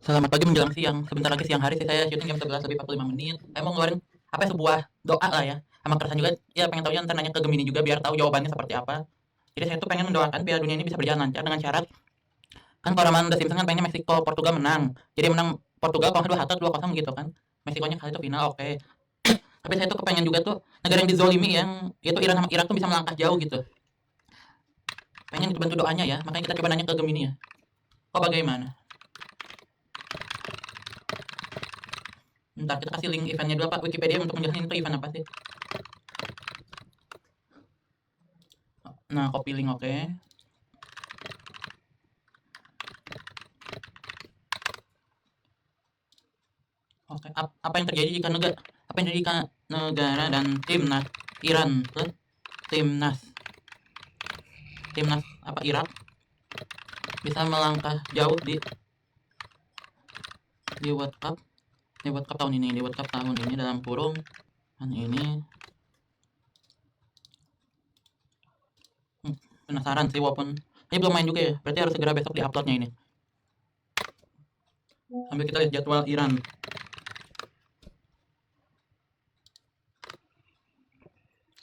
Selamat pagi menjelang siang. Sebentar lagi siang hari sih, saya syuting jam 11 lebih 45 menit. Saya mau ngeluarin apa ya, sebuah doa lah ya. Sama keresahan juga, ya pengen tahunya ntar nanya ke Gemini juga biar tahu jawabannya seperti apa. Jadi saya tuh pengen mendoakan Piala Dunia ini bisa berjalan lancar dengan syarat, kan kalau ramalan The Simpsons kan pengennya Meksiko Portugal menang. Jadi menang Portugal kalau nggak 2-1 2-0 gitu kan. Meksikonya kali itu final, oke. Tapi saya tuh kepengen juga tuh negara yang dizolimi yang yaitu Iran sama Irak tuh bisa melangkah jauh gitu. Pengen dibantu doanya ya. Makanya kita coba nanya ke Gemini ya. Kok bagaimana? Ntar kita kasih link eventnya dulu, Pak, Wikipedia untuk menjelaskan itu event apa sih. Nah, copy link, oke. Oke, apa yang terjadi jika negara dan timnas Iran plus timnas timnas apa Irak bisa melangkah jauh di World Cup tahun ini, dalam kurung kan ini. Penasaran sih, walaupun ini belum main juga ya, berarti harus segera besok diuploadnya ini. Sambil kita lihat jadwal Iran.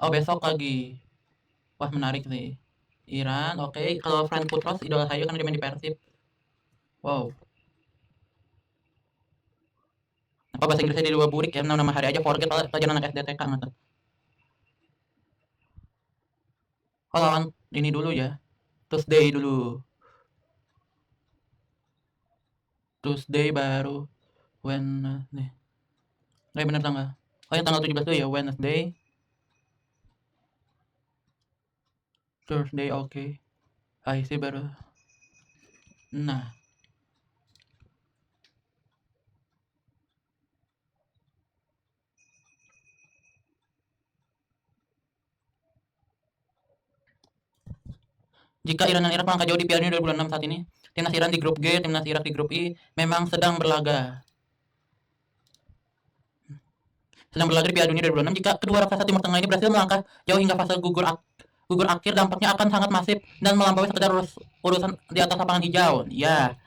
Oh, besok lagi. Wah, menarik sih. Iran, oke. Kalau Frankfurt Ross, idola saya kan dia main di Persib. Wow. Apa bahasa Inggrisnya di dua burik ya, nama hari aja forget pelajaran anak SDTK nggak tuh. Oh, lawan ini dulu ya. Tuesday dulu. Tuesday baru Wednesday. Nggak bener tanggal. Oh, yang tanggal 17 dulu ya, Wednesday. Thursday, oke. Okay. IC baru. Nah, jika Iran dan Irak melangkah jauh di Piala Dunia 2006 saat ini, timnas Iran di grup G, timnas Irak di grup I memang sedang berlaga di Piala Dunia 2006. Jika kedua raksasa Timur Tengah ini berhasil melangkah jauh hingga fase gugur akhir, dampaknya akan sangat masif dan melampaui sekedar urusan di atas lapangan hijau. Ya,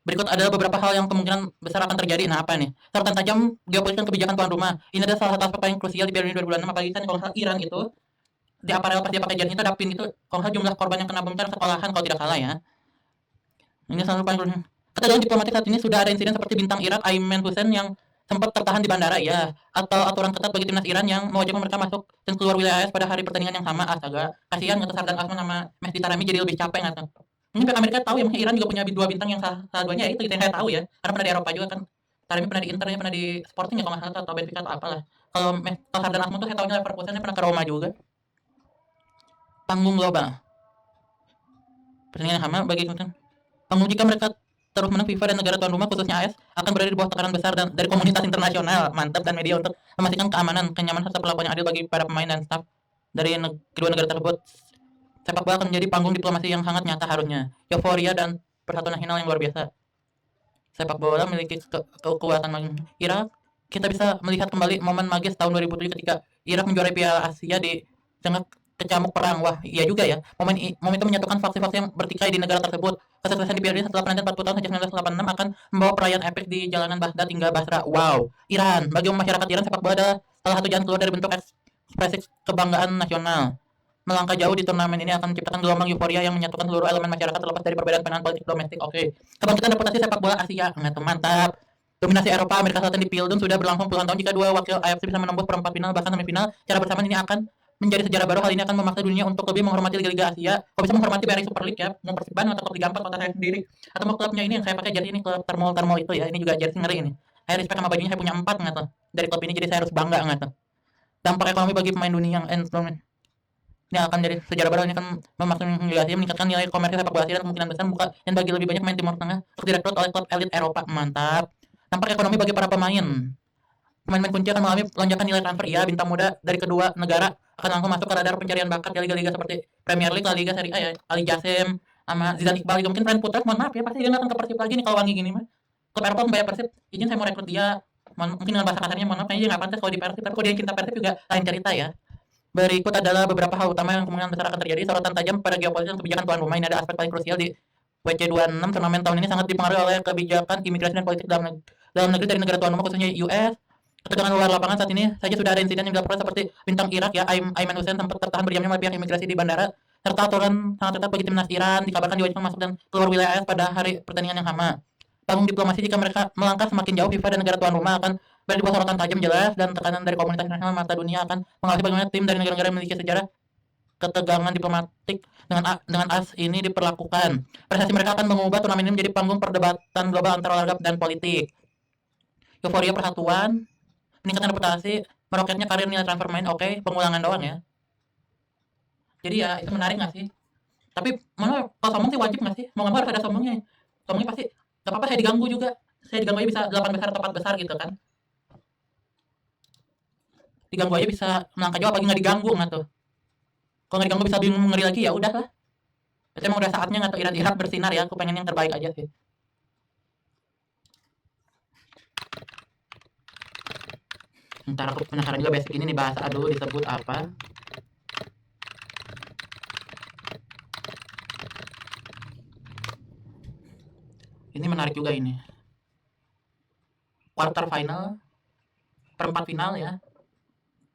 berikut adalah beberapa hal yang kemungkinan besar akan terjadi. Nah, apa nih? Sorotan tajam geopolitik dan kebijakan tuan rumah. Ini adalah salah satu aspek paling krusial di Piala Dunia 2006, apalagi kan kalau Iran itu di aparel pas dia pakai jas itu ada pin itu, kalau jumlah korban yang kena bom sekolahan kalau tidak salah ya. Ini salah satu paling krusial. Kata dalam diplomatik saat ini sudah ada insiden seperti bintang Irak Ayman Hussein yang sempat tertahan di bandara ya, atau aturan ketat bagi timnas Iran yang mewajibkan mereka masuk dan keluar wilayah AS pada hari pertandingan yang sama. Astaga, kasihan nggak Sardan Asman sama Mehdi Taremi jadi lebih capek nggak tuh. Ini pihak Amerika tahu ya, mungkin Iran juga punya dua bintang yang salah duanya itu yang saya tahu ya, karena pernah di Eropa juga kan. Taremi pernah di Inter, pernah di Sporting ya kalau nggak salah, atau Benfica atau apalah. Kalau Sardan Asman tuh saya tahunya Leverkusen, pernah ke Roma juga. Panggung global pertandingan yang sama bagi panggung jika mereka terus menang, FIFA dan negara tuan rumah khususnya AS akan berada di bawah tekanan besar dan dari komunitas internasional, mantap, dan media untuk memastikan keamanan, kenyamanan serta perlakuan yang adil bagi para pemain dan staf dari kedua negara tersebut. Sepak bola akan menjadi panggung diplomasi yang sangat nyata harusnya. Euforia dan persatuan nasional yang luar biasa. Sepak bola memiliki kekuatan Irak. Kita bisa melihat kembali momen magis tahun 2007 ketika Irak menjuarai Piala Asia di tengah kecamuk perang. Wah, iya juga ya. Momen itu menyatukan faksi-faksi yang bertikai di negara tersebut. Kesuksesan di Piala Dunia setelah penantian 40 tahun sejak 1986 akan membawa perayaan epik di jalanan Baghdad hingga Basra. Wow. Iran, bagi masyarakat Iran, sepak bola adalah salah satu jalan keluar dari bentuk ekspresi kebanggaan nasional. Melangkah jauh di turnamen ini akan menciptakan gelombang euforia yang menyatukan seluruh elemen masyarakat terlepas dari perbedaan pandangan politik domestik. Oke. Kebangkitan reputasi sepak bola Asia. Mantap. Dominasi Eropa, Amerika Selatan di Pildun sudah berlangsung puluhan tahun. Jika dua wakil AFC bisa menembus perempat final bahkan semifinal secara bersamaan, ini akan menjadi sejarah baru. Hal ini akan memaksa dunia untuk lebih menghormati liga-liga Asia. Kalau bisa menghormati BRI Super League ya, mau Persiban atau klub Liga 4 kota saya sendiri, atau mau klubnya ini yang saya pakai jersey ini, klub Thermal itu ya. Ini juga jersey ngeri ini. Saya respect sama bajunya, saya punya 4 nggak tuh dari klub ini, jadi saya harus bangga nggak tuh. Dampak ekonomi bagi pemain dunia yang ini akan jadi sejarah baru. Ini akan memaksimalkan meningkatkan nilai komersil sepak bola Asia dan kemungkinan besar membuka dan bagi lebih banyak pemain Timur Tengah untuk direkrut oleh klub elit Eropa. Mantap. Dampak ekonomi bagi para pemain. Pemain-pemain kunci akan mengalami lonjakan nilai transfer. Iya, bintang muda dari kedua negara akan langsung masuk ke radar pencarian bakat di liga-liga seperti Premier League, La Liga, Serie A ya. Ali Jassim sama Zidane Iqbal juga mungkin. Friend Putra, mohon maaf ya, pasti dia datang ke Persib lagi nih kalau wangi gini mah. Klub Eropa membayar Persib, izin saya mau rekrut dia. Mungkin dengan bahasa kasarnya, mohon maaf, kayaknya dia nggak pantas kalau di Persib, tapi kalau dia yang cinta Persib juga lain cerita ya. Berikut adalah beberapa hal utama yang kemungkinan besar akan terjadi. Sorotan tajam pada geopolitik dan kebijakan tuan rumah. Ini ada aspek paling krusial di WC26 turnamen tahun ini sangat dipengaruhi oleh kebijakan imigrasi dan politik dalam negeri dari negara tuan rumah khususnya US. Ketegangan luar lapangan saat ini saja sudah ada insiden yang dilaporkan seperti bintang Irak ya Ayman Hussein sempat tertahan berjam-jam oleh pihak imigrasi di bandara, serta aturan sangat ketat bagi timnas Iran dikabarkan diwajibkan masuk dan keluar wilayah AS pada hari pertandingan yang sama. Panggung diplomasi jika mereka melangkah semakin jauh, FIFA dan negara tuan rumah akan berada di bawah sorotan tajam jelas dan tekanan dari komunitas internasional. Mata dunia akan mengawasi bagaimana tim dari negara-negara yang memiliki sejarah ketegangan diplomatik dengan AS ini diperlakukan. Prestasi mereka akan mengubah turnamen ini menjadi panggung perdebatan global antara olahraga dan politik. Euforia persatuan, meningkatkan reputasi, meroketnya karir nilai transfer main, oke, pengulangan doang ya. Jadi ya itu menarik nggak sih? Tapi mana kalau sombong sih wajib nggak sih? Mau nggak mau harus ada sombongnya. Sombongnya pasti nggak apa-apa, saya diganggu juga. Saya diganggu aja bisa 8 besar atau 4 besar gitu kan. Diganggu aja bisa melangkah jauh, apalagi nggak diganggu nggak tuh. Kalau nggak diganggu bisa bingung ngeri lagi, ya udah lah. Berarti emang udah saatnya nggak tuh Irak bersinar ya. Aku pengen yang terbaik aja sih. Ntar aku penasaran juga basic ini nih bahasa aduh disebut apa. Ini menarik juga ini. Quarter final, perempat final ya.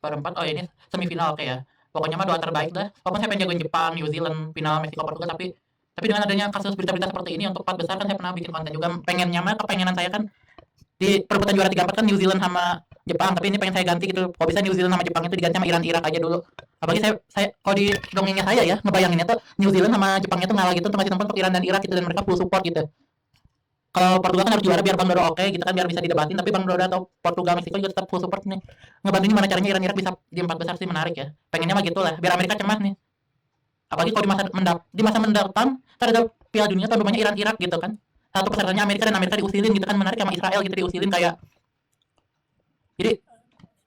Perempat, oh ini semifinal oke ya. Pokoknya mah doa terbaik dah. Walaupun saya pengen jagoin Jepang, New Zealand, final Meksiko, Portugal, tapi dengan adanya kasus berita-berita seperti ini untuk 4 besar kan saya pernah bikin konten juga. Pengennya mah kepengenan saya kan di perebutan juara 3-4 kan New Zealand sama Jepang, tapi ini pengen saya ganti gitu. Kalau bisa New Zealand sama Jepang itu diganti sama Irak aja dulu. Apalagi saya kalau di dongengnya saya ya ngebayanginnya tuh New Zealand sama Jepang itu ngalah gitu untuk ngasih tempat untuk Iran dan Irak gitu, dan mereka full support gitu. Kalau Portugal kan harus juara biar Bang Dodo oke gitu kan, biar bisa didebatin, tapi Bang Dodo atau Portugal Meksiko juga tetap full support nih. Ngebantu gimana caranya Iran Irak bisa di 4 besar sih menarik ya. Pengennya mah gitu lah, biar Amerika cemas nih. Apalagi kalau di masa mendatang kan ada Piala Dunia tuan rumahnya Iran Irak gitu kan. Satu pesertanya Amerika dan Amerika diusilin gitu kan, menarik sama Israel gitu diusilin kayak. Jadi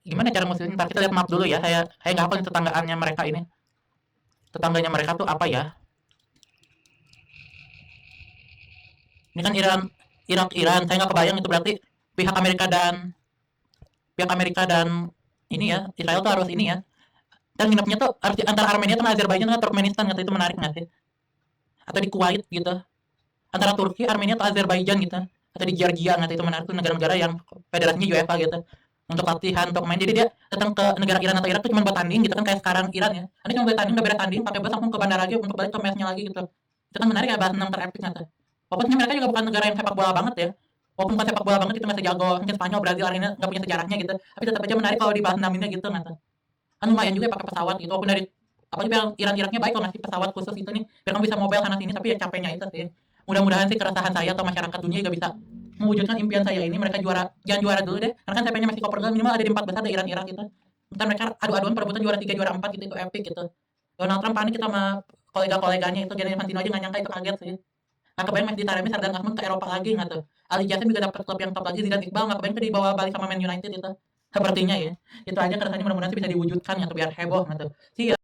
gimana cara ngusilin? Ntar kita lihat map dulu ya. Saya nggak hafal nih tetanggaannya mereka ini. Tetangganya mereka tuh apa ya? Ini kan Iran. Saya nggak kebayang itu berarti pihak Amerika dan ini ya Israel tuh harus ini ya. Dan nginepnya tuh harus antara Armenia sama Azerbaijan atau Turkmenistan gitu, itu menarik nggak sih? Atau di Kuwait gitu. Antara Turki, Armenia atau Azerbaijan gitu. Atau di Georgia nggak, itu menarik tuh negara-negara yang federasinya UEFA gitu. Untuk latihan, untuk main. Jadi dia datang ke negara Iran atau Irak tuh cuma buat tanding gitu kan, kayak sekarang Iran ya. Nanti cuma buat tanding, udah beres tanding, pakai bus langsung ke bandara lagi untuk balik ke mesnya lagi gitu. Itu kan menarik ya, bahas tentang terepik nggak tuh. Walaupun mereka juga bukan negara yang sepak bola banget ya. Walaupun bukan sepak bola banget itu masih jago, mungkin Spanyol, Brazil, Argentina nggak punya sejarahnya gitu. Tapi tetap aja menarik kalau dibahas tentang ini gitu nggak tuh. Kan lumayan juga pakai pesawat gitu, walaupun dari apalagi biar Iraknya baik kalau ngasih pesawat khusus itu nih, biar kamu bisa mobile sana sini, tapi ya capeknya itu sih. Mudah-mudahan sih keresahan saya atau masyarakat dunia juga bisa mewujudkan impian saya ini, mereka jangan juara dulu deh, karena kan saya pengen Meksiko Portugal minimal ada di 4 besar, ada Iran gitu. Ntar mereka adu-aduan perebutan juara 3 juara 4 gitu, itu epic gitu. Donald Trump panik kita sama kolega-koleganya itu, Gianni Infantino aja nggak nyangka, itu kaget sih. Nggak kebayang Messi Taremi, Sardar Ahmad ke Eropa lagi nggak tuh. Ali Jassim juga dapat klub yang top lagi, Zidane Iqbal nggak kebayang ke dibawa balik sama Man United itu. Sepertinya ya. Itu aja keresahannya, mudah-mudahan sih bisa diwujudkan gitu biar heboh gitu. See ya.